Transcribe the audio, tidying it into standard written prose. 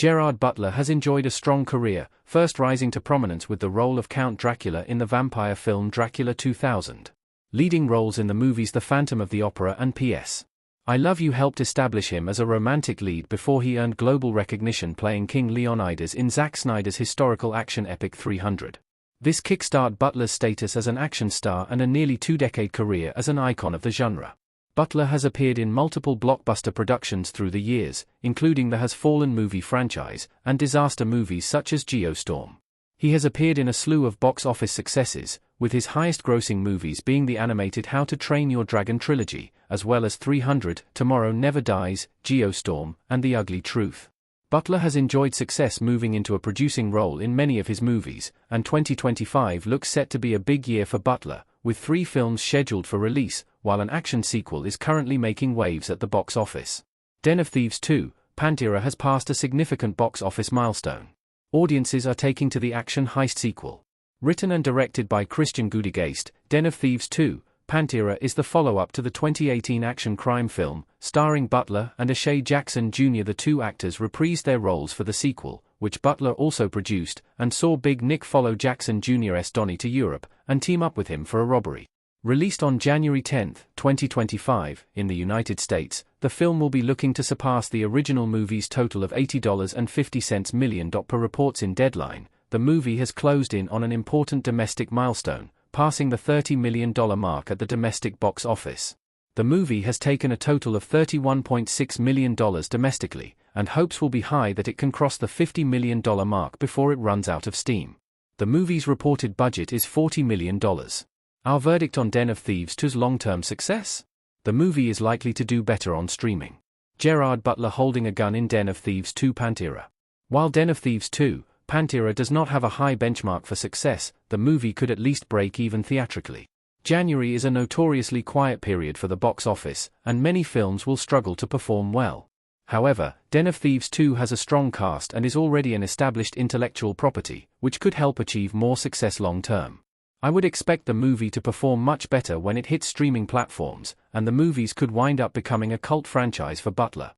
Gerard Butler has enjoyed a strong career, first rising to prominence with the role of Count Dracula in the vampire film Dracula 2000. Leading roles in the movies The Phantom of the Opera and P.S. I Love You helped establish him as a romantic lead before he earned global recognition playing King Leonidas in Zack Snyder's historical action epic 300. This kickstarted Butler's status as an action star and a nearly two-decade career as an icon of the genre. Butler has appeared in multiple blockbuster productions through the years, including the Has Fallen movie franchise, and disaster movies such as Geostorm. He has appeared in a slew of box office successes, with his highest-grossing movies being the animated How to Train Your Dragon trilogy, as well as 300, Tomorrow Never Dies, Geostorm, and The Ugly Truth. Butler has enjoyed success moving into a producing role in many of his movies, and 2025 looks set to be a big year for Butler, with 3 films scheduled for release, while an action sequel is currently making waves at the box office. Den of Thieves 2, Pantera has passed a significant box office milestone. Audiences are taking to the action heist sequel. Written and directed by Christian Gudegeist, Den of Thieves 2, Pantera is the follow-up to the 2018 action crime film, starring Butler and O'Shea Jackson Jr. The two actors reprised their roles for the sequel, which Butler also produced, and saw Big Nick follow Jackson Jr.'s Donnie to Europe, and team up with him for a robbery. Released on January 10, 2025, in the United States, the film will be looking to surpass the original movie's total of $80.50 million. Per reports in Deadline, the movie has closed in on an important domestic milestone, passing the $30 million mark at the domestic box office. The movie has taken a total of $31.6 million domestically, and hopes will be high that it can cross the $50 million mark before it runs out of steam. The movie's reported budget is $40 million. Our verdict on Den of Thieves 2's long-term success? The movie is likely to do better on streaming. Gerard Butler holding a gun in Den of Thieves 2 Pantera. While Den of Thieves 2, Pantera does not have a high benchmark for success, the movie could at least break even theatrically. January is a notoriously quiet period for the box office, and many films will struggle to perform well. However, Den of Thieves 2 has a strong cast and is already an established intellectual property, which could help achieve more success long-term. I would expect the movie to perform much better when it hits streaming platforms, and the movies could wind up becoming a cult franchise for Butler.